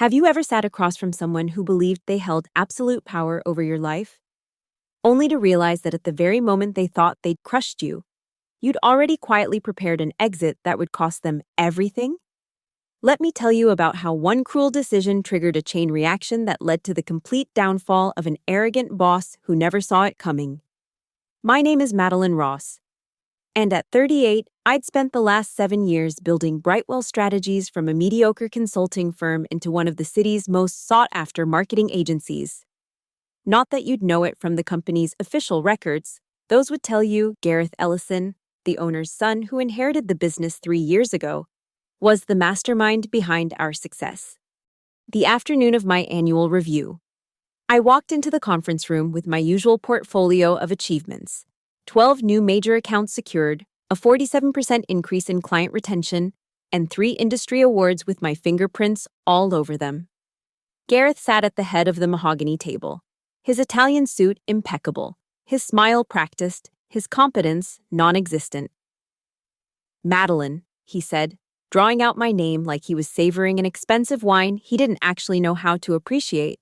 Have you ever sat across from someone who believed they held absolute power over your life, only to realize that at the very moment they thought they'd crushed you, you'd already quietly prepared an exit that would cost them everything? Let me tell you about how one cruel decision triggered a chain reaction that led to the complete downfall of an arrogant boss who never saw it coming. My name is Madeline Ross, and at 38, I'd spent the last 7 years building Brightwell strategies from a mediocre consulting firm into one of the city's most sought-after marketing agencies. Not that you'd know it from the company's official records. Those would tell you Gareth Ellison, the owner's son who inherited the business 3 years ago, was the mastermind behind our success. The afternoon of my annual review, I walked into the conference room with my usual portfolio of achievements: 12 new major accounts secured, a 47% increase in client retention, and 3 industry awards with my fingerprints all over them. Gareth sat at the head of the mahogany table, his Italian suit impeccable, his smile practiced, his competence non-existent. "Madeline," he said, drawing out my name like he was savoring an expensive wine he didn't actually know how to appreciate.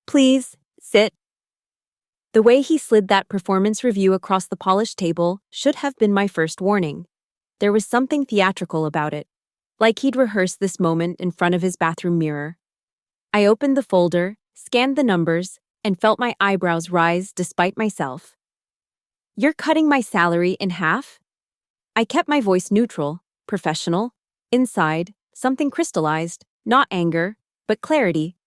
"Please, sit." The way he slid that performance review across the polished table should have been my first warning. There was something theatrical about it, like he'd rehearsed this moment in front of his bathroom mirror. I opened the folder, scanned the numbers, and felt my eyebrows rise despite myself. "You're cutting my salary in half?" I kept my voice neutral, professional. Inside, something crystallized, not anger, but clarity.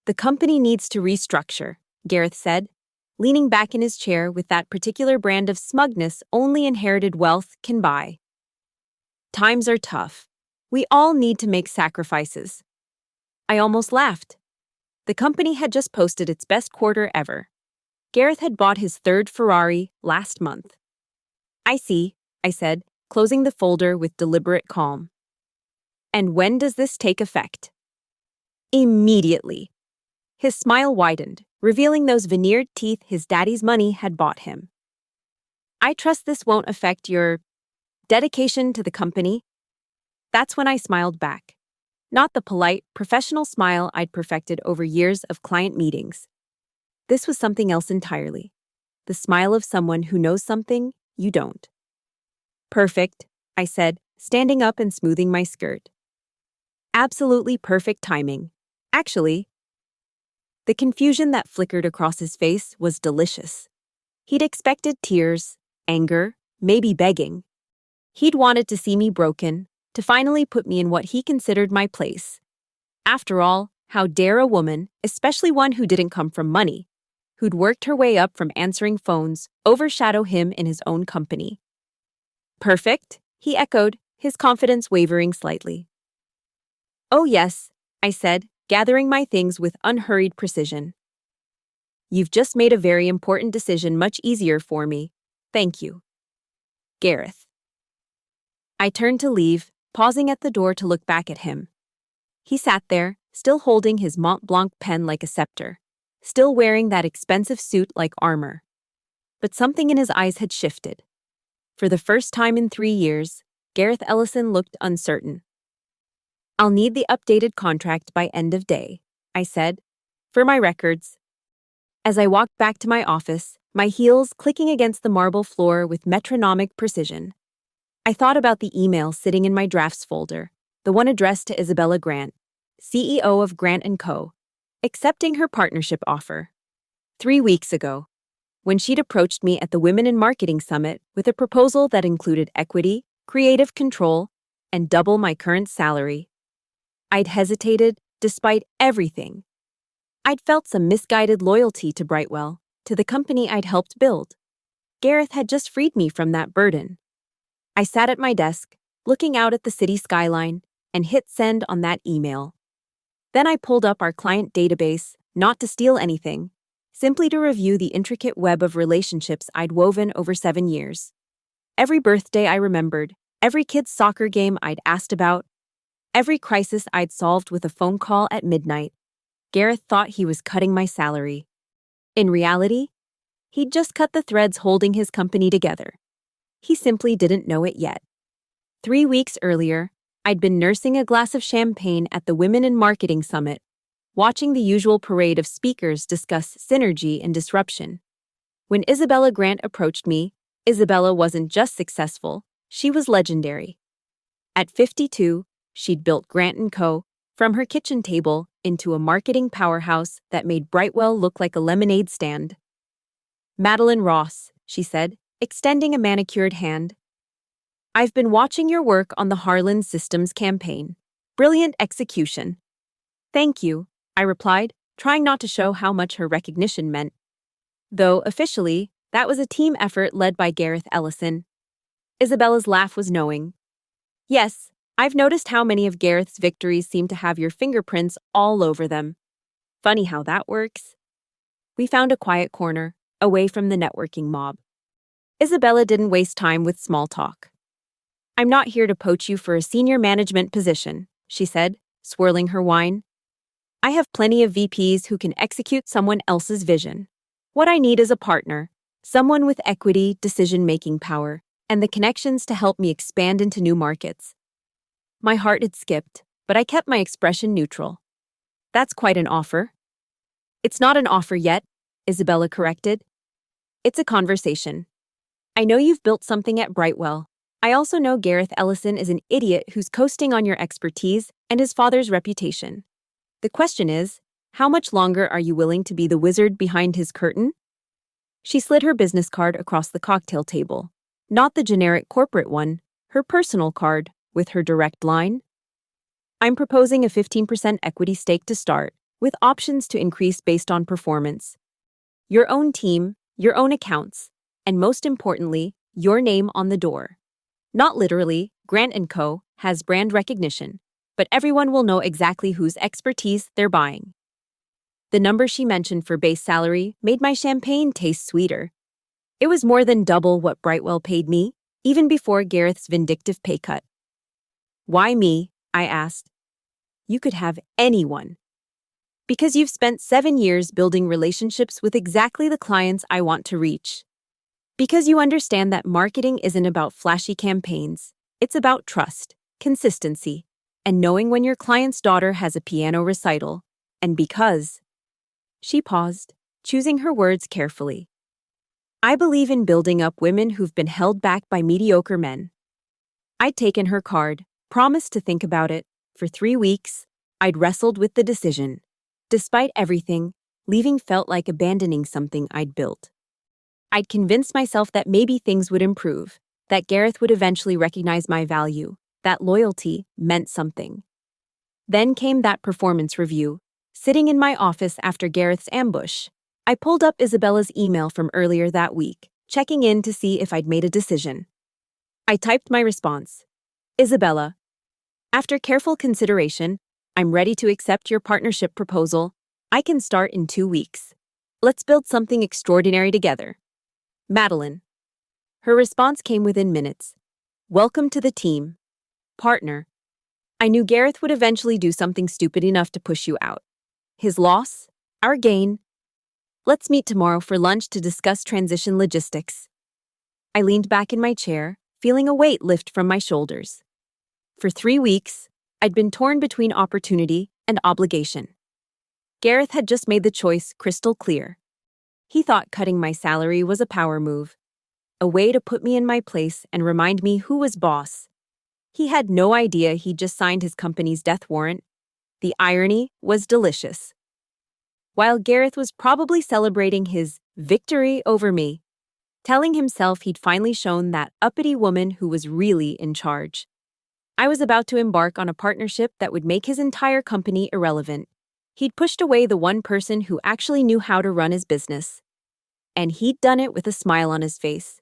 "The company needs to restructure," Gareth said, leaning back in his chair with that particular brand of smugness only inherited wealth can buy. "Times are tough. We all need to make sacrifices." I almost laughed. The company had just posted its best quarter ever. Gareth had bought his 3rd Ferrari last month. "I see," I said, closing the folder with deliberate calm. "And when does this take effect?" "Immediately." His smile widened, revealing those veneered teeth his daddy's money had bought him. "I trust this won't affect your dedication to the company?" That's when I smiled back. Not the polite, professional smile I'd perfected over years of client meetings. This was something else entirely. The smile of someone who knows something you don't. "Perfect," I said, standing up and smoothing my skirt. "Absolutely perfect timing. Actually." The confusion that flickered across his face was delicious. He'd expected tears, anger, maybe begging. He'd wanted to see me broken, to finally put me in what he considered my place. After all, how dare a woman, especially one who didn't come from money, who'd worked her way up from answering phones, overshadow him in his own company? "Perfect," he echoed, his confidence wavering slightly. "Oh yes," I said, gathering my things with unhurried precision. "You've just made a very important decision much easier for me. Thank you. Gareth." I turned to leave, pausing at the door to look back at him. He sat there, still holding his Mont Blanc pen like a scepter, still wearing that expensive suit like armor. But something in his eyes had shifted. For the first time in 3 years, Gareth Ellison looked uncertain. "I'll need the updated contract by end of day," I said, "for my records." As I walked back to my office, my heels clicking against the marble floor with metronomic precision, I thought about the email sitting in my drafts folder, the one addressed to Isabella Grant, CEO of Grant & Co., accepting her partnership offer. 3 weeks ago, when she'd approached me at the Women in Marketing Summit with a proposal that included equity, creative control, and double my current salary. I'd hesitated despite everything. I'd felt some misguided loyalty to Brightwell, to the company I'd helped build. Gareth had just freed me from that burden. I sat at my desk, looking out at the city skyline, and hit send on that email. Then I pulled up our client database, not to steal anything, simply to review the intricate web of relationships I'd woven over 7 years. Every birthday I remembered, every kid's soccer game I'd asked about, every crisis I'd solved with a phone call at midnight. Gareth thought he was cutting my salary. In reality, he'd just cut the threads holding his company together. He simply didn't know it yet. 3 weeks earlier, I'd been nursing a glass of champagne at the Women in Marketing Summit, watching the usual parade of speakers discuss synergy and disruption. When Isabella Grant approached me, Isabella wasn't just successful, she was legendary. At 52, she'd built Grant & Co. from her kitchen table into a marketing powerhouse that made Brightwell look like a lemonade stand. "Madeline Ross," she said, extending a manicured hand. "I've been watching your work on the Harlan Systems campaign. Brilliant execution." "Thank you," I replied, trying not to show how much her recognition meant. Though officially, that was a team effort led by Gareth Ellison. Isabella's laugh was knowing. "Yes, I've noticed how many of Gareth's victories seem to have your fingerprints all over them. Funny how that works." We found a quiet corner, away from the networking mob. Isabella didn't waste time with small talk. "I'm not here to poach you for a senior management position," she said, swirling her wine. "I have plenty of VPs who can execute someone else's vision. What I need is a partner, someone with equity, decision-making power, and the connections to help me expand into new markets." My heart had skipped, but I kept my expression neutral. "That's quite an offer." "It's not an offer yet," Isabella corrected. "It's a conversation. I know you've built something at Brightwell. I also know Gareth Ellison is an idiot who's coasting on your expertise and his father's reputation. The question is, how much longer are you willing to be the wizard behind his curtain?" She slid her business card across the cocktail table. Not the generic corporate one, her personal card, with her direct line. "I'm proposing a 15% equity stake to start, with options to increase based on performance. Your own team, your own accounts, and most importantly, your name on the door. Not literally, Grant & Co. has brand recognition, but everyone will know exactly whose expertise they're buying." The number she mentioned for base salary made my champagne taste sweeter. It was more than double what Brightwell paid me, even before Gareth's vindictive pay cut. "Why me?" I asked. "You could have anyone." "Because you've spent 7 years building relationships with exactly the clients I want to reach. Because you understand that marketing isn't about flashy campaigns, it's about trust, consistency, and knowing when your client's daughter has a piano recital. And because..." She paused, choosing her words carefully. "I believe in building up women who've been held back by mediocre men." I'd taken her card, promised to think about it. For 3 weeks, I'd wrestled with the decision. Despite everything, leaving felt like abandoning something I'd built. I'd convinced myself that maybe things would improve, that Gareth would eventually recognize my value, that loyalty meant something. Then came that performance review. Sitting in my office after Gareth's ambush, I pulled up Isabella's email from earlier that week, checking in to see if I'd made a decision. I typed my response. "Isabella, after careful consideration, I'm ready to accept your partnership proposal. I can start in 2 weeks. Let's build something extraordinary together. Madeline." Her response came within minutes. "Welcome to the team. Partner. I knew Gareth would eventually do something stupid enough to push you out. His loss, our gain. Let's meet tomorrow for lunch to discuss transition logistics." I leaned back in my chair, feeling a weight lift from my shoulders. For 3 weeks, I'd been torn between opportunity and obligation. Gareth had just made the choice crystal clear. He thought cutting my salary was a power move, a way to put me in my place and remind me who was boss. He had no idea he'd just signed his company's death warrant. The irony was delicious. While Gareth was probably celebrating his victory over me, telling himself he'd finally shown that uppity woman who was really in charge, I was about to embark on a partnership that would make his entire company irrelevant. He'd pushed away the one person who actually knew how to run his business. And he'd done it with a smile on his face.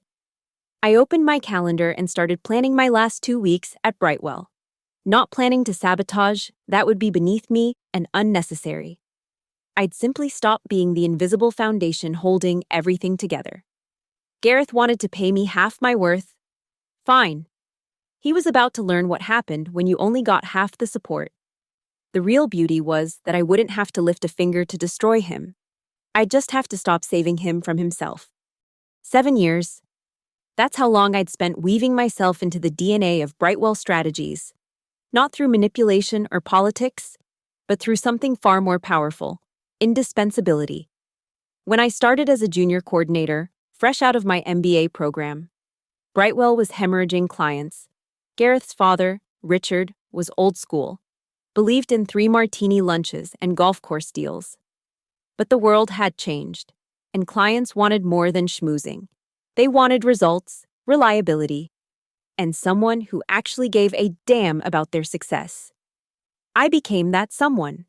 I opened my calendar and started planning my last 2 weeks at Brightwell. Not planning to sabotage, that would be beneath me and unnecessary. I'd simply stop being the invisible foundation holding everything together. Gareth wanted to pay me half my worth. Fine. He was about to learn what happened when you only got half the support. The real beauty was that I wouldn't have to lift a finger to destroy him. I'd just have to stop saving him from himself. 7 years. That's how long I'd spent weaving myself into the DNA of Brightwell Strategies. not through manipulation or politics, but through something far more powerful: indispensability. When I started as a junior coordinator, fresh out of my MBA program, Brightwell was hemorrhaging clients. Gareth's father, Richard, was old school, believed in 3 martini lunches and golf course deals. But the world had changed, and clients wanted more than schmoozing. They wanted results, reliability, and someone who actually gave a damn about their success. I became that someone.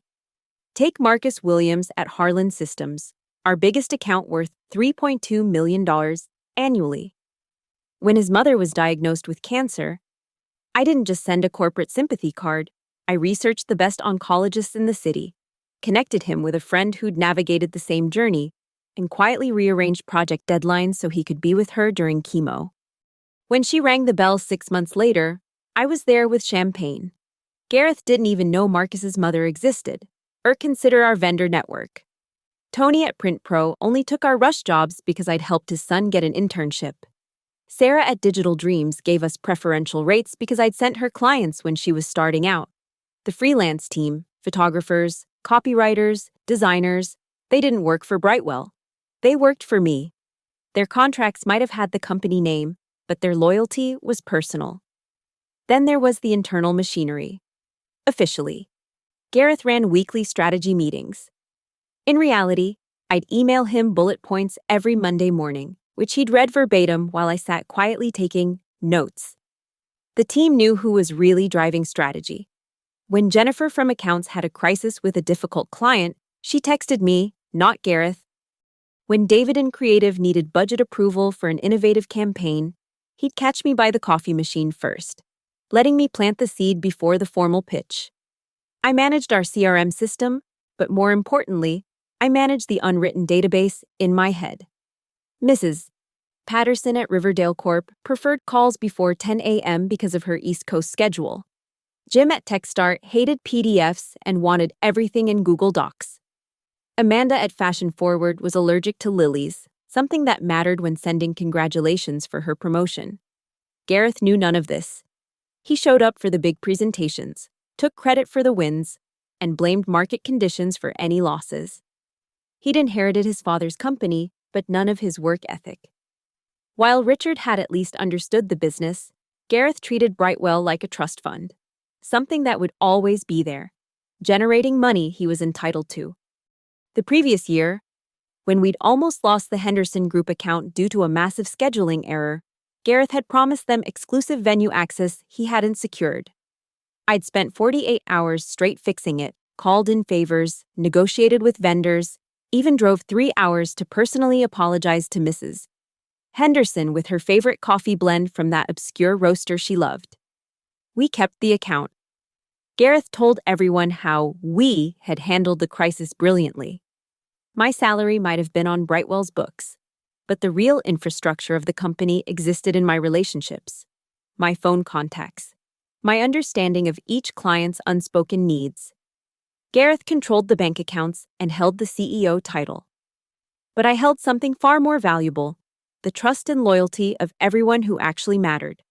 Take Marcus Williams at Harlan Systems, our biggest account worth $3.2 million annually. When his mother was diagnosed with cancer, I didn't just send a corporate sympathy card. I researched the best oncologists in the city, connected him with a friend who'd navigated the same journey, and quietly rearranged project deadlines so he could be with her during chemo. When she rang the bell 6 months later, I was there with champagne. Gareth didn't even know Marcus's mother existed, or consider our vendor network. Tony at Print Pro only took our rush jobs because I'd helped his son get an internship. Sarah at Digital Dreams gave us preferential rates because I'd sent her clients when she was starting out. The freelance team, photographers, copywriters, designers, they didn't work for Brightwell. They worked for me. Their contracts might have had the company name, but their loyalty was personal. Then there was the internal machinery. Officially, Gareth ran weekly strategy meetings. In reality, I'd email him bullet points every Monday morning, which he'd read verbatim while I sat quietly taking notes. The team knew who was really driving strategy. When Jennifer from accounts had a crisis with a difficult client, she texted me, not Gareth. When David in creative needed budget approval for an innovative campaign, he'd catch me by the coffee machine first, letting me plant the seed before the formal pitch. I managed our CRM system, but more importantly, I managed the unwritten database in my head. Mrs. Patterson at Riverdale Corp preferred calls before 10 a.m. because of her East Coast schedule. Jim at Techstart hated PDFs and wanted everything in Google Docs. Amanda at Fashion Forward was allergic to lilies, something that mattered when sending congratulations for her promotion. Gareth knew none of this. He showed up for the big presentations, took credit for the wins, and blamed market conditions for any losses. He'd inherited his father's company, but none of his work ethic. While Richard had at least understood the business, Gareth treated Brightwell like a trust fund, something that would always be there, generating money he was entitled to. The previous year, when we'd almost lost the Henderson Group account due to a massive scheduling error, Gareth had promised them exclusive venue access he hadn't secured. I'd spent 48 hours straight fixing it, called in favors, negotiated with vendors, even drove 3 hours to personally apologize to Mrs. Henderson with her favorite coffee blend from that obscure roaster she loved. We kept the account. Gareth told everyone how we had handled the crisis brilliantly. My salary might have been on Brightwell's books, but the real infrastructure of the company existed in my relationships, my phone contacts, my understanding of each client's unspoken needs. Gareth controlled the bank accounts and held the CEO title. But I held something far more valuable: the trust and loyalty of everyone who actually mattered.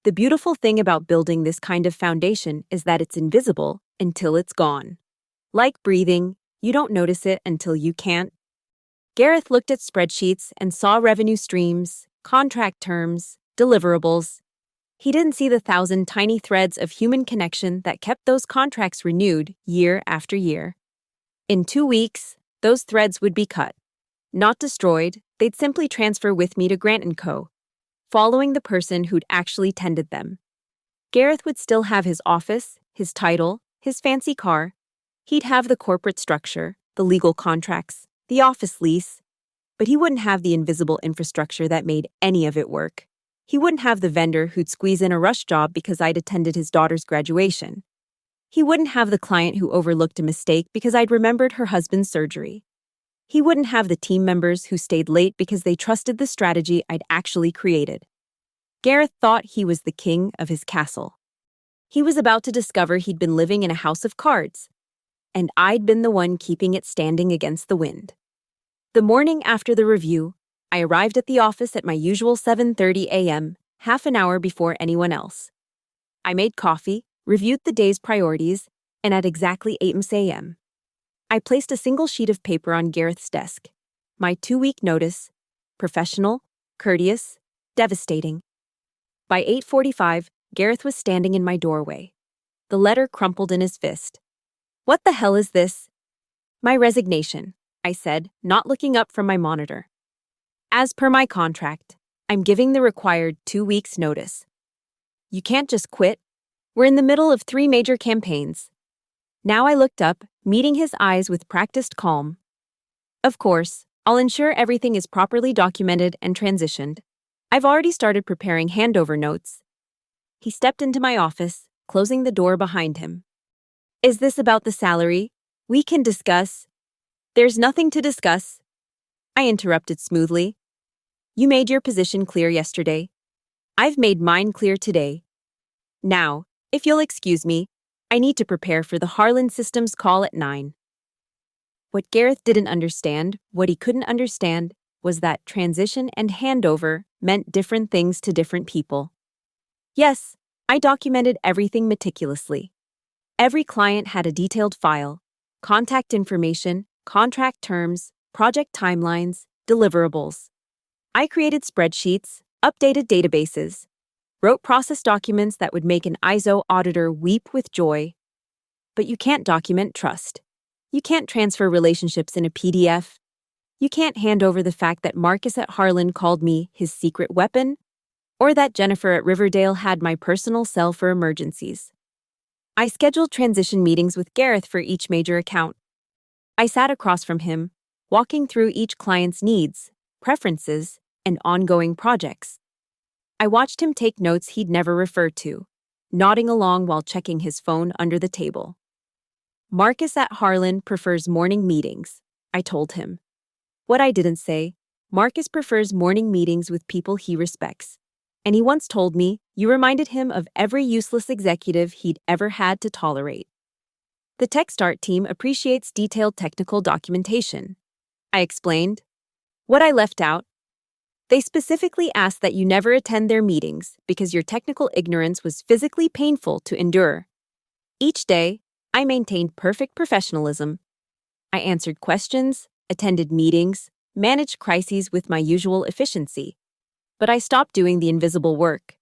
The beautiful thing about building this kind of foundation is that it's invisible until it's gone. Like breathing, you don't notice it until you can't. Gareth looked at spreadsheets and saw revenue streams, contract terms, deliverables. He didn't see the 1,000 tiny threads of human connection that kept those contracts renewed year after year. In 2 weeks, those threads would be cut. Not destroyed, they'd simply transfer with me to Grant & Co., following the person who'd actually tended them. Gareth would still have his office, his title, his fancy car. He'd have the corporate structure, the legal contracts, the office lease, but he wouldn't have the invisible infrastructure that made any of it work. He wouldn't have the vendor who'd squeeze in a rush job because I'd attended his daughter's graduation. He wouldn't have the client who overlooked a mistake because I'd remembered her husband's surgery. He wouldn't have the team members who stayed late because they trusted the strategy I'd actually created. Gareth thought he was the king of his castle. He was about to discover he'd been living in a house of cards, and I'd been the one keeping it standing against the wind. The morning after the review, I arrived at the office at my usual 7:30 a.m., half an hour before anyone else. I made coffee, reviewed the day's priorities, and at exactly 8 a.m., I placed a single sheet of paper on Gareth's desk. My 2-week notice: professional, courteous, devastating. By 8:45, Gareth was standing in my doorway. The letter crumpled in his fist. "What the hell is this?" "My resignation," I said, not looking up from my monitor. "As per my contract, I'm giving the required 2 weeks' notice." "You can't just quit. We're in the middle of 3 major campaigns." Now I looked up, meeting his eyes with practiced calm. "Of course, I'll ensure everything is properly documented and transitioned. I've already started preparing handover notes." He stepped into my office, closing the door behind him. "Is this about the salary? We can discuss." "There's nothing to discuss," I interrupted smoothly. "You made your position clear yesterday. I've made mine clear today. Now, if you'll excuse me, I need to prepare for the Harlan Systems call at 9. What Gareth didn't understand, what he couldn't understand, was that transition and handover meant different things to different people. Yes, I documented everything meticulously. Every client had a detailed file: contact information, contract terms, project timelines, deliverables. I created spreadsheets, updated databases, wrote process documents that would make an ISO auditor weep with joy. But you can't document trust. You can't transfer relationships in a PDF. You can't hand over the fact that Marcus at Harlan called me his secret weapon, or that Jennifer at Riverdale had my personal cell for emergencies. I scheduled transition meetings with Gareth for each major account. I sat across from him, walking through each client's needs, preferences, and ongoing projects. I watched him take notes he'd never referred to, nodding along while checking his phone under the table. "Marcus at Harlan prefers morning meetings," I told him. What I didn't say: Marcus prefers morning meetings with people he respects. And he once told me you reminded him of every useless executive he'd ever had to tolerate. "The TechStart team appreciates detailed technical documentation," I explained. What I left out: "They specifically asked that you never attend their meetings because your technical ignorance was physically painful to endure." Each day, I maintained perfect professionalism. I answered questions, attended meetings, managed crises with my usual efficiency. But I stopped doing the invisible work.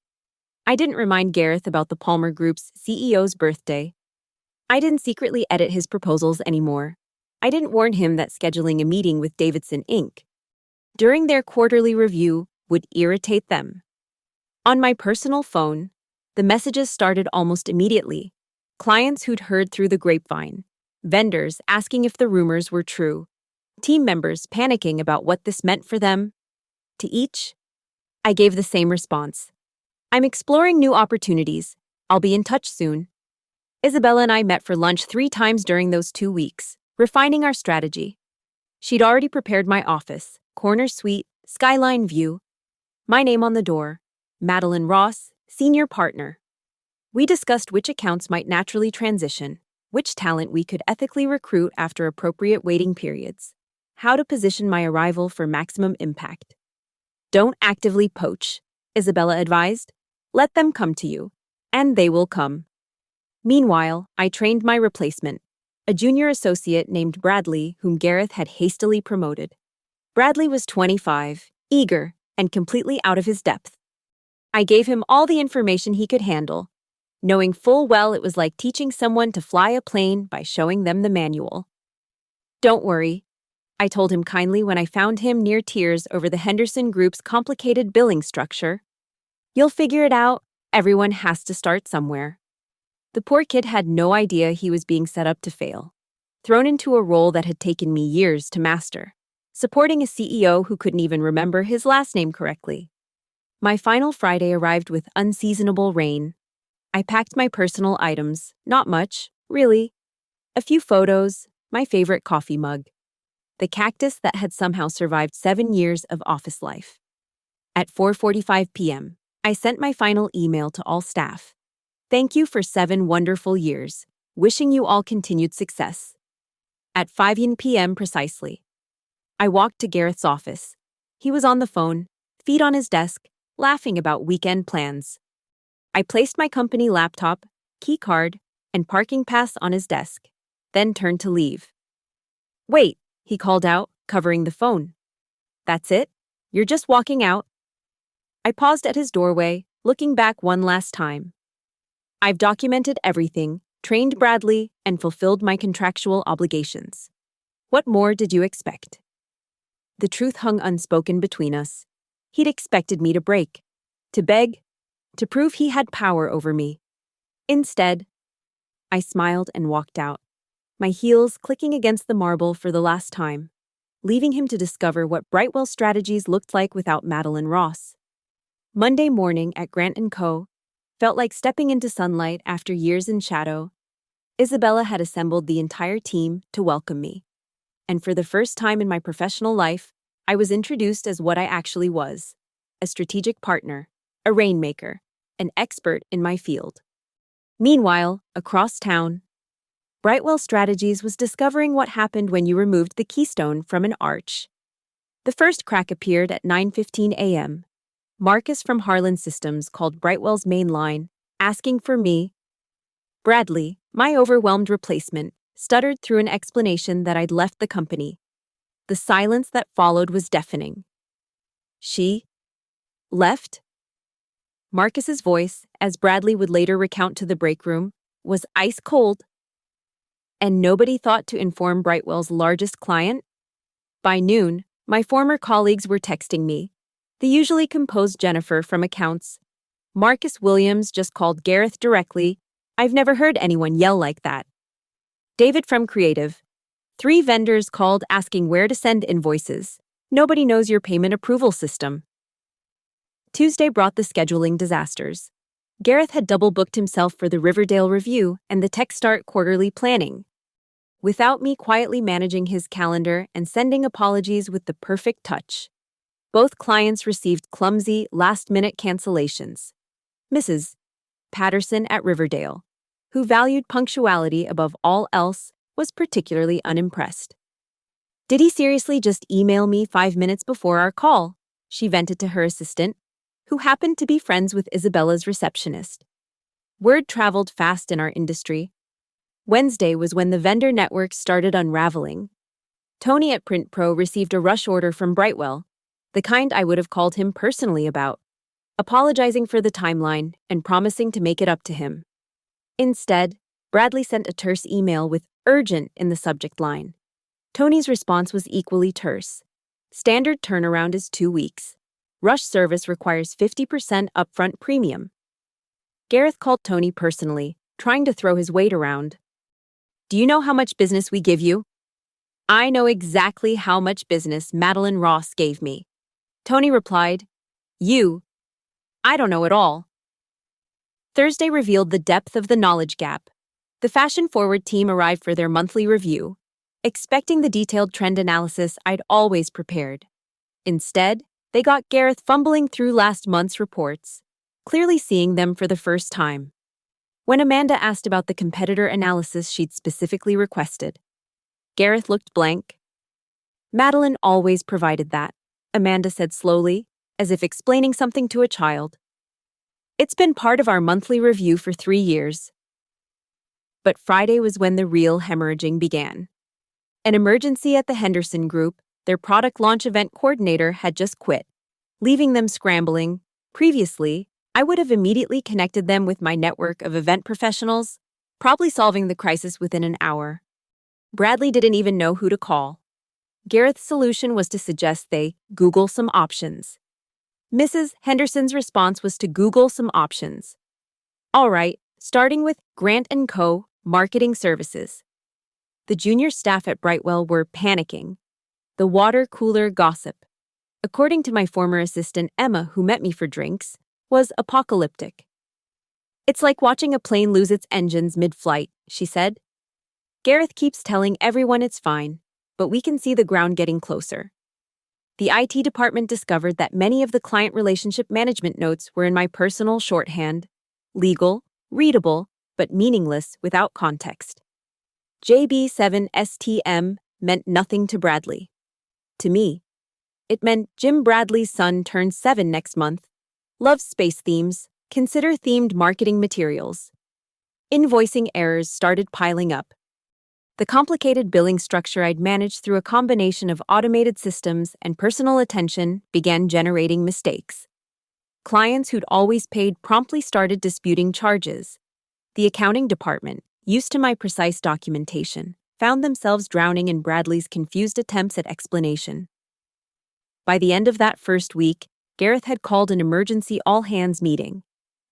I didn't remind Gareth about the Palmer Group's CEO's birthday. I didn't secretly edit his proposals anymore. I didn't warn him that scheduling a meeting with Davidson Inc. during their quarterly review would irritate them. On my personal phone, the messages started almost immediately. Clients who'd heard through the grapevine, vendors asking if the rumors were true, team members panicking about what this meant for them. To each, I gave the same response: "I'm exploring new opportunities. I'll be in touch soon." Isabella and I met for lunch 3 times during those 2 weeks, refining our strategy. She'd already prepared my office: corner suite, skyline view. My name on the door: Madeline Ross, senior partner. We discussed which accounts might naturally transition, which talent we could ethically recruit after appropriate waiting periods, how to position my arrival for maximum impact. "Don't actively poach," Isabella advised. "Let them come to you, and they will come." Meanwhile, I trained my replacement, a junior associate named Bradley, whom Gareth had hastily promoted. Bradley was 25, eager, and completely out of his depth. I gave him all the information he could handle, knowing full well it was like teaching someone to fly a plane by showing them the manual. "Don't worry," I told him kindly when I found him near tears over the Henderson Group's complicated billing structure. "You'll figure it out. Everyone has to start somewhere." The poor kid had no idea he was being set up to fail, thrown into a role that had taken me years to master, supporting a CEO who couldn't even remember his last name correctly. My final Friday arrived with unseasonable rain. I packed my personal items, not much, really. A few photos, my favorite coffee mug, the cactus that had somehow survived 7 years of office life. At 4:45 p.m., I sent my final email to all staff. "Thank you for 7 wonderful years. Wishing you all continued success." At 5 p.m. precisely, I walked to Gareth's office. He was on the phone, feet on his desk, laughing about weekend plans. I placed my company laptop, key card and parking pass on his desk, then turned to leave. "Wait," he called out, covering the phone. "That's it? You're just walking out?" I paused at his doorway, looking back one last time. "I've documented everything, trained Bradley, and fulfilled my contractual obligations. What more did you expect?" The truth hung unspoken between us. He'd expected me to break, to beg, to prove he had power over me. Instead, I smiled and walked out, my heels clicking against the marble for the last time, leaving him to discover what Brightwell Strategies looked like without Madeline Ross. Monday morning at Grant & Co. felt like stepping into sunlight after years in shadow. Isabella had assembled the entire team to welcome me. And for the first time in my professional life, I was introduced as what I actually was: a strategic partner, a rainmaker, an expert in my field. Meanwhile, across town, Brightwell Strategies was discovering what happened when you removed the keystone from an arch. The first crack appeared at 9:15 a.m. Marcus from Harlan Systems called Brightwell's main line, asking for me. Bradley, my overwhelmed replacement, stuttered through an explanation that I'd left the company. The silence that followed was deafening. "She left?" Marcus's voice, as Bradley would later recount to the break room, was ice cold. And nobody thought to inform Brightwell's largest client? By noon, my former colleagues were texting me. The usually composed Jennifer from accounts. "Marcus Williams just called Gareth directly. I've never heard anyone yell like that." David from Creative. "3 vendors called asking where to send invoices. Nobody knows your payment approval system." Tuesday brought the scheduling disasters. Gareth had double-booked himself for the Riverdale Review and the TechStart quarterly planning. Without me quietly managing his calendar and sending apologies with the perfect touch. Both clients received clumsy, last-minute cancellations. Mrs. Patterson at Riverdale, who valued punctuality above all else, was particularly unimpressed. "Did he seriously just email me 5 minutes before our call?" she vented to her assistant, who happened to be friends with Isabella's receptionist. Word traveled fast in our industry. Wednesday was when the vendor network started unraveling. Tony at Print Pro received a rush order from Brightwell, the kind I would have called him personally about, apologizing for the timeline and promising to make it up to him. Instead, Bradley sent a terse email with "urgent" in the subject line. Tony's response was equally terse. Standard turnaround is 2 weeks. Rush service requires 50% upfront premium. Gareth called Tony personally, trying to throw his weight around. "Do you know how much business we give you?" "I know exactly how much business Madeline Ross gave me." Tony replied, I don't know at all." Thursday revealed the depth of the knowledge gap. The fashion-forward team arrived for their monthly review, expecting the detailed trend analysis I'd always prepared. Instead, they got Gareth fumbling through last month's reports, clearly seeing them for the first time. When Amanda asked about the competitor analysis she'd specifically requested, Gareth looked blank. "Madeline always provided that," Amanda said slowly, as if explaining something to a child. "It's been part of our monthly review for 3 years. But Friday was when the real hemorrhaging began. An emergency at the Henderson Group, their product launch event coordinator, had just quit, leaving them scrambling. Previously, I would have immediately connected them with my network of event professionals, probably solving the crisis within an hour. Bradley didn't even know who to call. Gareth's solution was to suggest they Google some options. Mrs. Henderson's response was to Google some options. All right, starting with Grant & Co. Marketing Services. The junior staff at Brightwell were panicking. The water cooler gossip, according to my former assistant Emma, who met me for drinks, was apocalyptic. "It's like watching a plane lose its engines mid-flight," she said. "Gareth keeps telling everyone it's fine, but we can see the ground getting closer." The IT department discovered that many of the client relationship management notes were in my personal shorthand, legal, readable, but meaningless without context. JB7STM meant nothing to Bradley. To me, it meant Jim Bradley's son turns 7 next month, loves space themes, consider themed marketing materials. Invoicing errors started piling up. The complicated billing structure I'd managed through a combination of automated systems and personal attention began generating mistakes. Clients who'd always paid promptly started disputing charges. The accounting department, used to my precise documentation, found themselves drowning in Bradley's confused attempts at explanation. By the end of that first week, Gareth had called an emergency all-hands meeting.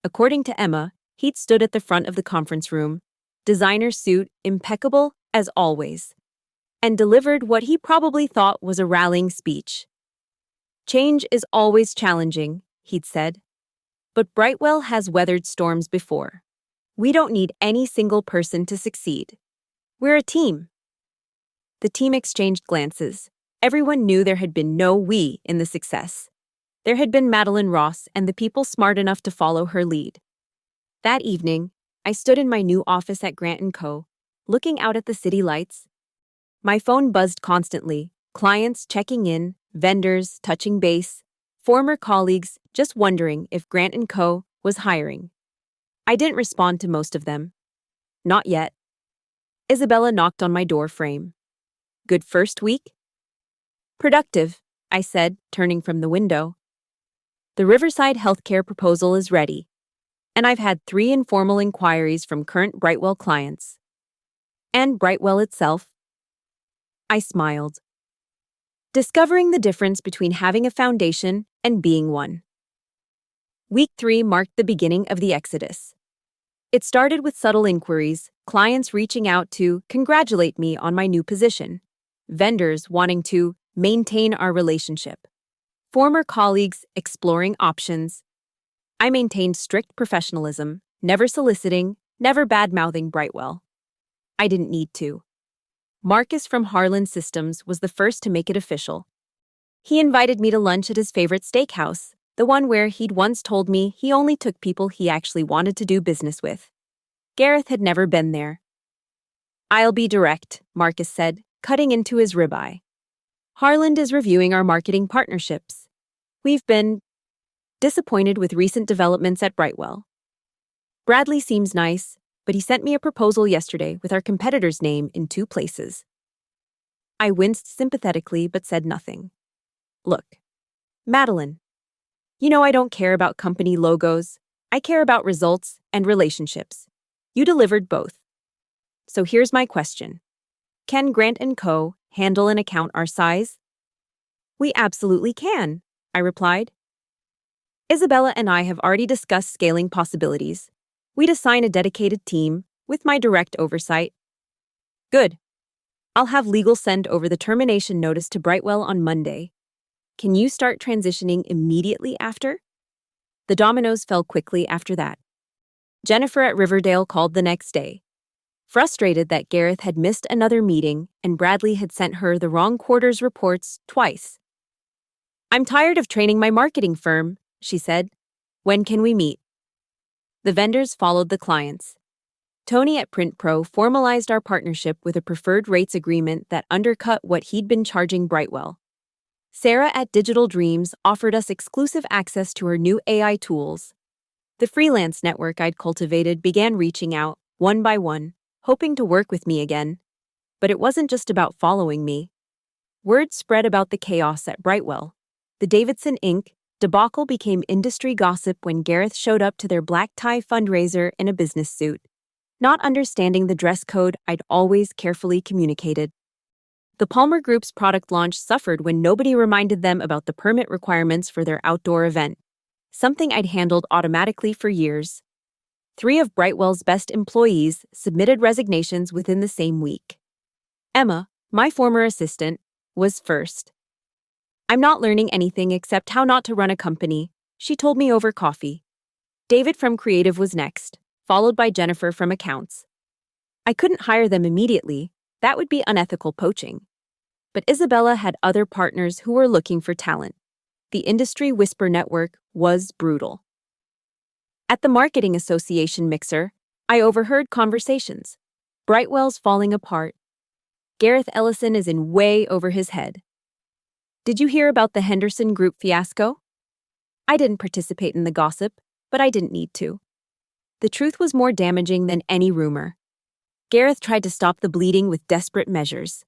According to Emma, he'd stood at the front of the conference room, designer suit impeccable as always, and delivered what he probably thought was a rallying speech. "Change is always challenging," he'd said, "but Brightwell has weathered storms before. We don't need any single person to succeed. We're a team." The team exchanged glances. Everyone knew there had been no we in the success. There had been Madeline Ross and the people smart enough to follow her lead. That evening, I stood in my new office at Grant & Co., looking out at the city lights. My phone buzzed constantly, clients checking in, vendors touching base, former colleagues just wondering if Grant & Co. was hiring. I didn't respond to most of them. Not yet. Isabella knocked on my door frame. "Good first week?" "Productive," I said, turning from the window. "The Riverside healthcare proposal is ready, and I've had 3 informal inquiries from current Brightwell clients. And Brightwell itself." I smiled. Discovering the difference between having a foundation and being one. Week 3 marked the beginning of the exodus. It started with subtle inquiries, clients reaching out to congratulate me on my new position, vendors wanting to maintain our relationship, former colleagues exploring options. I maintained strict professionalism, never soliciting, never bad-mouthing Brightwell. I didn't need to. Marcus from Harlan Systems was the first to make it official. He invited me to lunch at his favorite steakhouse, the one where he'd once told me he only took people he actually wanted to do business with. Gareth had never been there. "I'll be direct," Marcus said, cutting into his ribeye. "Harland is reviewing our marketing partnerships. We've been disappointed with recent developments at Brightwell. Bradley seems nice, but he sent me a proposal yesterday with our competitor's name in 2 places." I winced sympathetically but said nothing. "Look, Madeline, you know I don't care about company logos. I care about results and relationships. You delivered both. So here's my question. Can Grant & Co. handle an account our size?" "We absolutely can," I replied. "Isabella and I have already discussed scaling possibilities. We'd assign a dedicated team, with my direct oversight." "Good. I'll have legal send over the termination notice to Brightwell on Monday. Can you start transitioning immediately after?" The dominoes fell quickly after that. Jennifer at Riverdale called the next day, frustrated that Gareth had missed another meeting and Bradley had sent her the wrong quarter's reports twice. "I'm tired of training my marketing firm," she said. "When can we meet?" The vendors followed the clients. Tony at Print Pro formalized our partnership with a preferred rates agreement that undercut what he'd been charging Brightwell. Sarah at Digital Dreams offered us exclusive access to her new AI tools. The freelance network I'd cultivated began reaching out, one by one, hoping to work with me again. But it wasn't just about following me. Word spread about the chaos at Brightwell. The Davidson Inc. debacle became industry gossip when Gareth showed up to their black tie fundraiser in a business suit, not understanding the dress code I'd always carefully communicated. The Palmer Group's product launch suffered when nobody reminded them about the permit requirements for their outdoor event, something I'd handled automatically for years. 3 of Brightwell's best employees submitted resignations within the same week. Emma, my former assistant, was first. "I'm not learning anything except how not to run a company," she told me over coffee. David from Creative was next, followed by Jennifer from Accounts. I couldn't hire them immediately. That would be unethical poaching. But Isabella had other partners who were looking for talent. The industry whisper network was brutal. At the Marketing Association mixer, I overheard conversations. Brightwell's falling apart. Gareth Ellison is in way over his head. Did you hear about the Henderson Group fiasco? I didn't participate in the gossip, but I didn't need to. the truth was more damaging than any rumor. Gareth tried to stop the bleeding with desperate measures.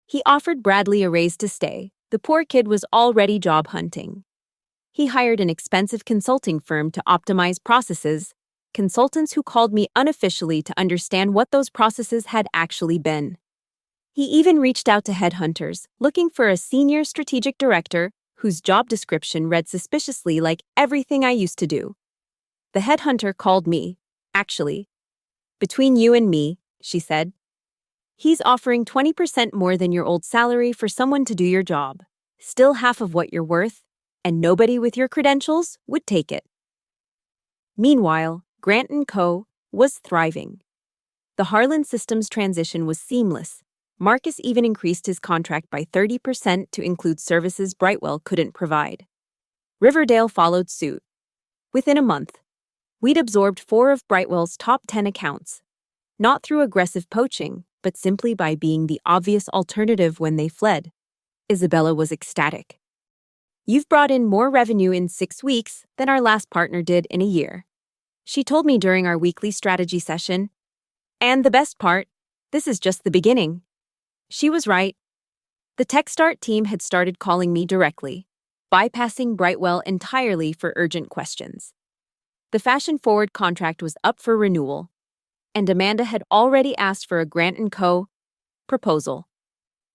He offered Bradley a raise to stay. The poor kid was already job hunting. He hired an expensive consulting firm to optimize processes, consultants who called me unofficially to understand what those processes had actually been. He even reached out to headhunters, looking for a senior strategic director whose job description read suspiciously like everything I used to do. The headhunter called me, actually. "Between you and me," she said, "he's offering 20% more than your old salary for someone to do your job, still half of what you're worth, and nobody with your credentials would take it." Meanwhile, Grant & Co. was thriving. The Harlan Systems transition was seamless. Marcus even increased his contract by 30% to include services Brightwell couldn't provide. Riverdale followed suit. Within a month, we'd absorbed 4 of Brightwell's top 10 accounts, not through aggressive poaching, but simply by being the obvious alternative when they fled. Isabella was ecstatic. "You've brought in more revenue in 6 weeks than our last partner did in a year," she told me during our weekly strategy session. "And the best part, this is just the beginning." She was right. The TechStart team had started calling me directly, bypassing Brightwell entirely for urgent questions. The Fashion Forward contract was up for renewal, and Amanda had already asked for a Grant & Co. proposal.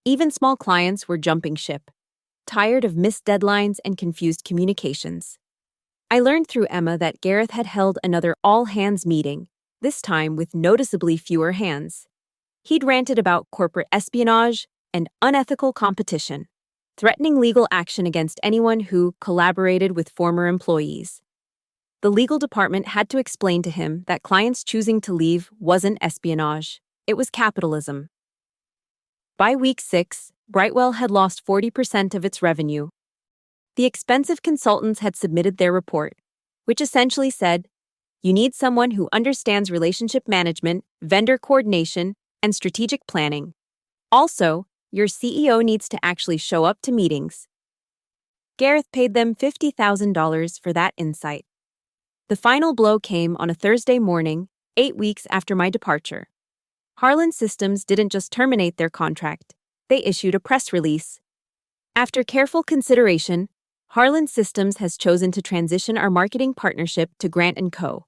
Even small clients were jumping ship, tired of missed deadlines and confused communications. I learned through Emma that Gareth had held another all-hands meeting, this time with noticeably fewer hands. He'd ranted about corporate espionage and unethical competition, threatening legal action against anyone who collaborated with former employees. The legal department had to explain to him that clients choosing to leave wasn't espionage, it was capitalism. By week 6, Brightwell had lost 40% of its revenue. The expensive consultants had submitted their report, which essentially said, "You need someone who understands relationship management, vendor coordination, and strategic planning. Also, your CEO needs to actually show up to meetings." Gareth paid them $50,000 for that insight. The final blow came on a Thursday morning, 8 weeks after my departure. Harlan Systems didn't just terminate their contract, they issued a press release. "After careful consideration, Harlan Systems has chosen to transition our marketing partnership to Grant & Co."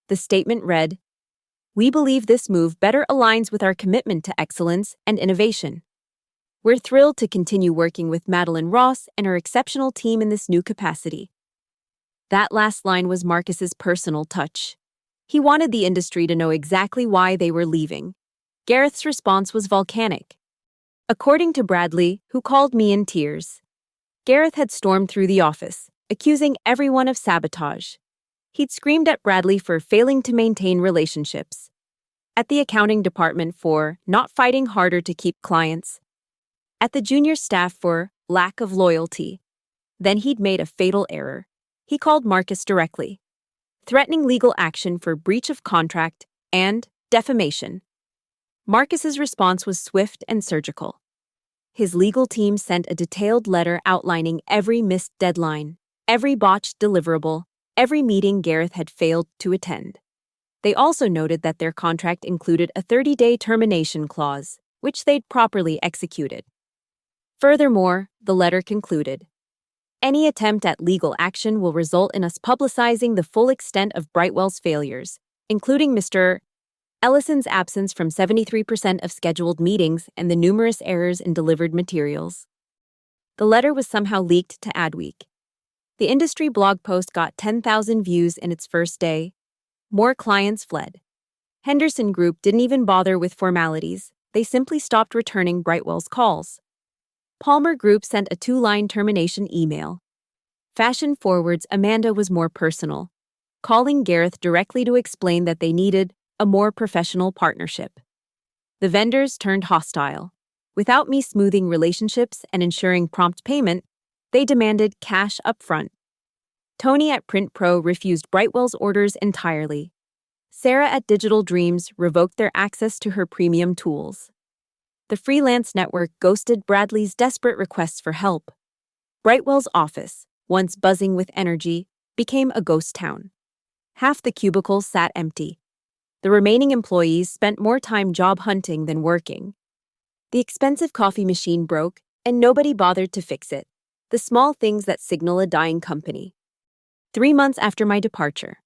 The statement read, "We believe this move better aligns with our commitment to excellence and innovation. We're thrilled to continue working with Madeline Ross and her exceptional team in this new capacity." That last line was Marcus's personal touch. He wanted the industry to know exactly why they were leaving. Gareth's response was volcanic. According to Bradley, who called me in tears, Gareth had stormed through the office, accusing everyone of sabotage. He'd screamed at Bradley for failing to maintain relationships, at the accounting department for not fighting harder to keep clients, at the junior staff for lack of loyalty. Then he'd made a fatal error. He called Marcus directly, threatening legal action for breach of contract and defamation. Marcus's response was swift and surgical. His legal team sent a detailed letter outlining every missed deadline, every botched deliverable, every meeting Gareth had failed to attend. They also noted that their contract included a 30-day termination clause, which they'd properly executed. Furthermore, the letter concluded, "Any attempt at legal action will result in us publicizing the full extent of Brightwell's failures, including Mr. Ellison's absence from 73% of scheduled meetings and the numerous errors in delivered materials." The letter was somehow leaked to Adweek. The industry blog post got 10,000 views in its first day. More clients fled. Henderson Group didn't even bother with formalities. They simply stopped returning Brightwell's calls. Palmer Group sent a 2-line termination email. Fashion Forward's Amanda was more personal, calling Gareth directly to explain that they needed a more professional partnership. The vendors turned hostile. Without me smoothing relationships and ensuring prompt payment, they demanded cash up front. Tony at Print Pro refused Brightwell's orders entirely. Sarah at Digital Dreams revoked their access to her premium tools. The freelance network ghosted Bradley's desperate requests for help. Brightwell's office, once buzzing with energy, became a ghost town. Half the cubicles sat empty. The remaining employees spent more time job hunting than working. The expensive coffee machine broke, and nobody bothered to fix it. The small things that signal a dying company. 3 months after my departure,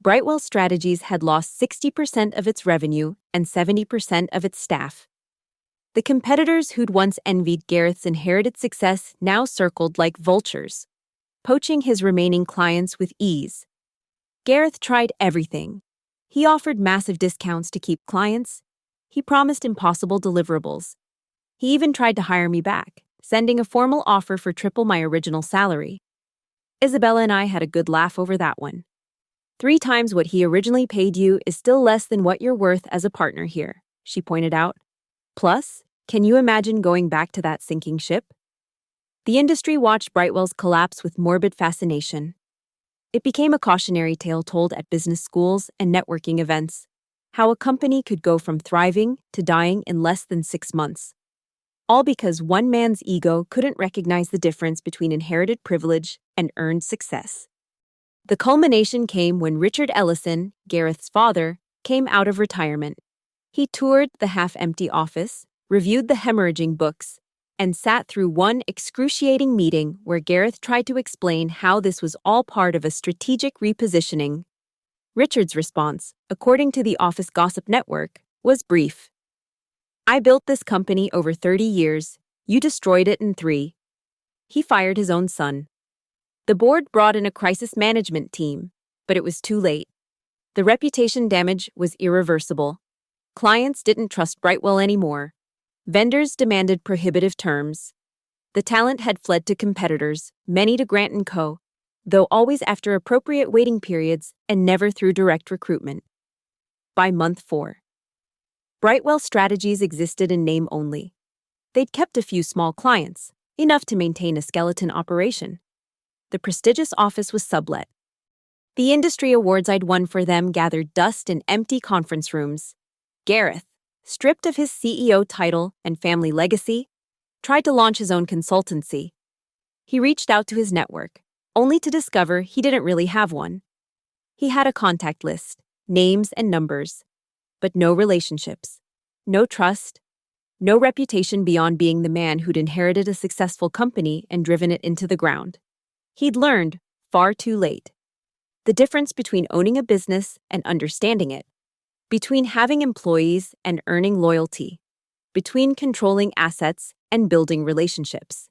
Brightwell Strategies had lost 60% of its revenue and 70% of its staff. The competitors who'd once envied Gareth's inherited success now circled like vultures, poaching his remaining clients with ease. Gareth tried everything. He offered massive discounts to keep clients. He promised impossible deliverables. He even tried to hire me back, sending a formal offer for triple my original salary. Isabella and I had a good laugh over that one. 3 times what he originally paid you is still less than what you're worth as a partner here, she pointed out. Plus, can you imagine going back to that sinking ship? The industry watched Brightwell's collapse with morbid fascination. It became a cautionary tale told at business schools and networking events, how a company could go from thriving to dying in less than 6 months. All because one man's ego couldn't recognize the difference between inherited privilege and earned success. The culmination came when Richard Ellison, Gareth's father, came out of retirement. He toured the half-empty office, reviewed the hemorrhaging books, and sat through one excruciating meeting where Gareth tried to explain how this was all part of a strategic repositioning. Richard's response, according to the Office Gossip Network, was brief. I built this company over 30 years. You destroyed it in 3. He fired his own son. The board brought in a crisis management team, but it was too late. The reputation damage was irreversible. Clients didn't trust Brightwell anymore. Vendors demanded prohibitive terms. The talent had fled to competitors, many to Grant & Co., though always after appropriate waiting periods and never through direct recruitment. By month 4, Brightwell Strategies existed in name only. They'd kept a few small clients, enough to maintain a skeleton operation. The prestigious office was sublet. The industry awards I'd won for them gathered dust in empty conference rooms. Gareth, stripped of his CEO title and family legacy, tried to launch his own consultancy. He reached out to his network, only to discover he didn't really have one. He had a contact list, names and numbers, but no relationships, no trust, no reputation beyond being the man who'd inherited a successful company and driven it into the ground. He'd learned, far too late, the difference between owning a business and understanding it, between having employees and earning loyalty, between controlling assets and building relationships.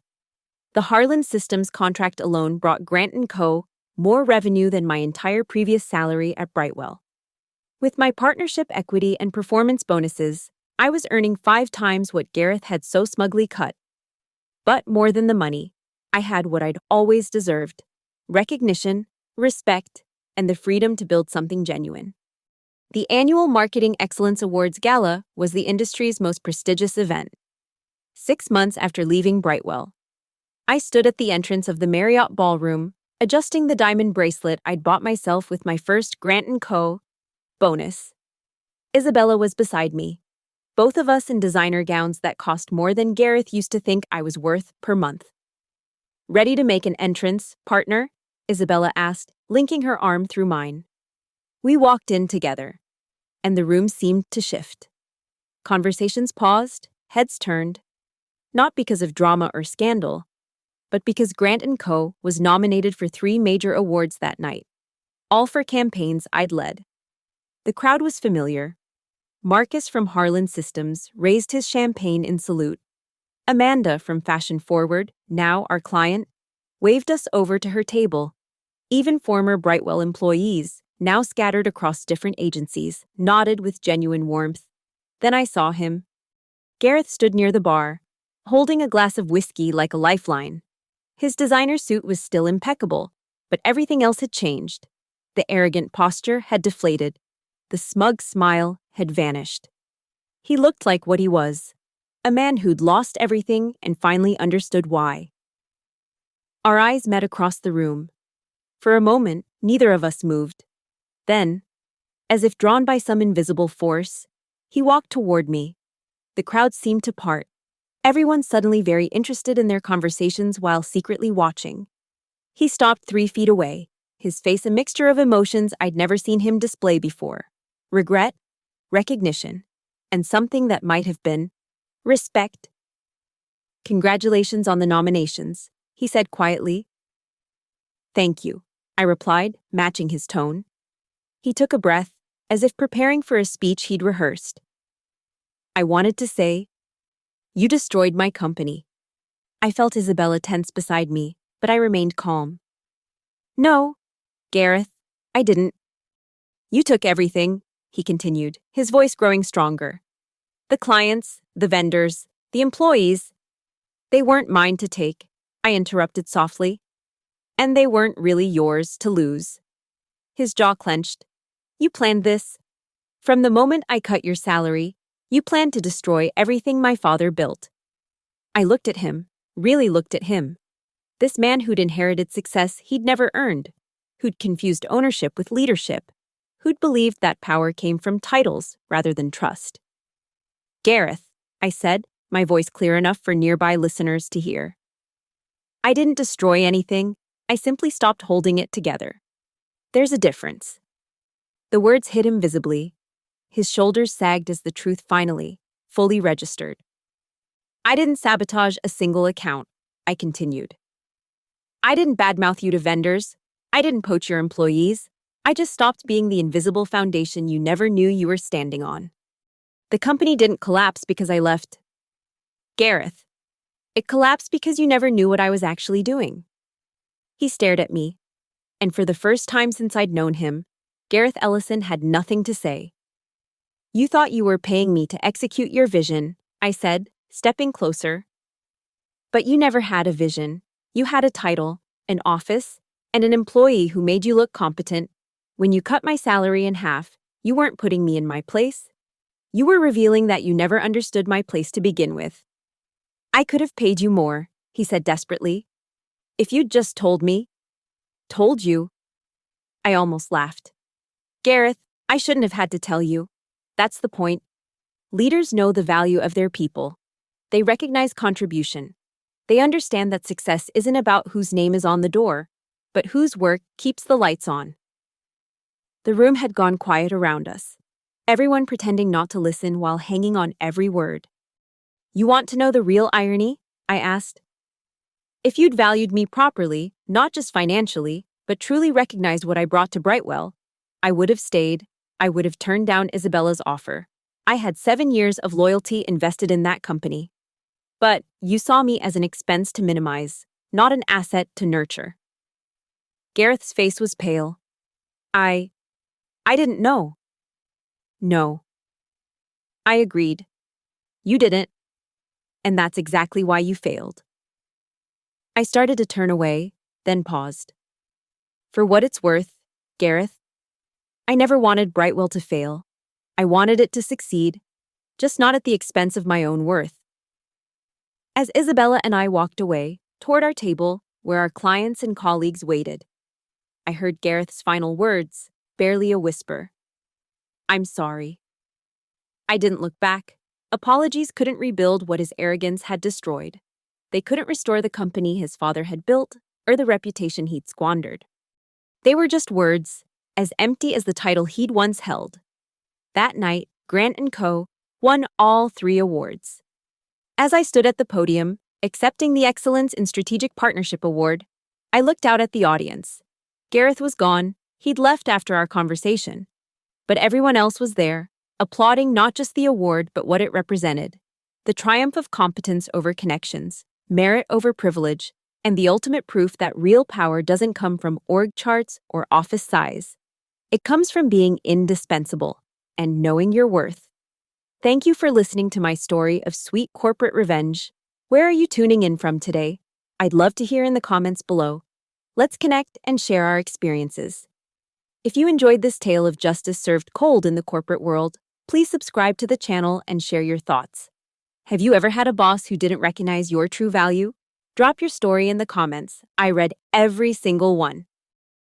The Harlan Systems contract alone brought Grant & Co. more revenue than my entire previous salary at Brightwell. With my partnership equity and performance bonuses, I was earning 5 times what Gareth had so smugly cut. But more than the money, I had what I'd always deserved: recognition, respect, and the freedom to build something genuine. The annual Marketing Excellence Awards Gala was the industry's most prestigious event. 6 months after leaving Brightwell, I stood at the entrance of the Marriott Ballroom, adjusting the diamond bracelet I'd bought myself with my first Grant & Co. bonus. Isabella was beside me, both of us in designer gowns that cost more than Gareth used to think I was worth per month. Ready to make an entrance, partner? Isabella asked, linking her arm through mine. We walked in together, and the room seemed to shift. Conversations paused, heads turned, not because of drama or scandal, but because Grant & Co. was nominated for 3 major awards that night, all for campaigns I'd led. The crowd was familiar. Marcus from Harlan Systems raised his champagne in salute. Amanda from Fashion Forward, now our client, waved us over to her table. Even former Brightwell employees, now scattered across different agencies, nodded with genuine warmth. Then I saw him. Gareth stood near the bar, holding a glass of whiskey like a lifeline. His designer suit was still impeccable, but everything else had changed. The arrogant posture had deflated. The smug smile had vanished. He looked like what he was, a man who'd lost everything and finally understood why. Our eyes met across the room. For a moment, neither of us moved. Then, as if drawn by some invisible force, he walked toward me. The crowd seemed to part, everyone suddenly very interested in their conversations while secretly watching. He stopped 3 feet away, his face a mixture of emotions I'd never seen him display before: regret, recognition, and something that might have been respect. "Congratulations on the nominations," he said quietly. "Thank you," I replied, matching his tone. He took a breath, as if preparing for a speech he'd rehearsed. "I wanted to say, you destroyed my company." I felt Isabella tense beside me, but I remained calm. "No, Gareth, I didn't. You took everything," he continued, his voice growing stronger. "The clients, the vendors, the employees. They weren't mine to take," I interrupted softly. "And they weren't really yours to lose." His jaw clenched. "You planned this. From the moment I cut your salary, you planned to destroy everything my father built." I looked at him, really looked at him. This man who'd inherited success he'd never earned, who'd confused ownership with leadership, who'd believed that power came from titles rather than trust. "Gareth," I said, my voice clear enough for nearby listeners to hear. "I didn't destroy anything, I simply stopped holding it together. There's a difference." The words hit him visibly. His shoulders sagged as the truth finally, fully registered. "I didn't sabotage a single account," I continued. "I didn't badmouth you to vendors. I didn't poach your employees. I just stopped being the invisible foundation you never knew you were standing on. The company didn't collapse because I left. Gareth, it collapsed because you never knew what I was actually doing." He stared at me, and for the first time since I'd known him, Gareth Ellison had nothing to say. "You thought you were paying me to execute your vision," I said, stepping closer. "But you never had a vision. You had a title, an office, and an employee who made you look competent. When you cut my salary in half, you weren't putting me in my place. You were revealing that you never understood my place to begin with." "I could have paid you more," he said desperately. "If you'd just told me." "Told you?" I almost laughed. "Gareth, I shouldn't have had to tell you. That's the point. Leaders know the value of their people. They recognize contribution. They understand that success isn't about whose name is on the door, but whose work keeps the lights on." The room had gone quiet around us, everyone pretending not to listen while hanging on every word. "You want to know the real irony?" I asked. "If you'd valued me properly, not just financially, but truly recognized what I brought to Brightwell, I would have stayed. I would have turned down Isabella's offer. I had 7 years of loyalty invested in that company. But you saw me as an expense to minimize, not an asset to nurture." Gareth's face was pale. I didn't know." "No." I agreed. "You didn't. And that's exactly why you failed." I started to turn away, then paused. "For what it's worth, Gareth, I never wanted Brightwell to fail. I wanted it to succeed, just not at the expense of my own worth." As Isabella and I walked away, toward our table, where our clients and colleagues waited, I heard Gareth's final words, barely a whisper. "I'm sorry." I didn't look back. Apologies couldn't rebuild what his arrogance had destroyed. They couldn't restore the company his father had built or the reputation he'd squandered. They were just words, as empty as the title he'd once held. That night, Grant & Co. won all 3 awards. As I stood at the podium, accepting the Excellence in Strategic Partnership Award, I looked out at the audience. Gareth was gone. He'd left after our conversation. But everyone else was there, applauding not just the award but what it represented: the triumph of competence over connections, merit over privilege, and the ultimate proof that real power doesn't come from org charts or office size. It comes from being indispensable and knowing your worth. Thank you for listening to my story of sweet corporate revenge. Where are you tuning in from today? I'd love to hear in the comments below. Let's connect and share our experiences. If you enjoyed this tale of justice served cold in the corporate world, please subscribe to the channel and share your thoughts. Have you ever had a boss who didn't recognize your true value? Drop your story in the comments. I read every single one.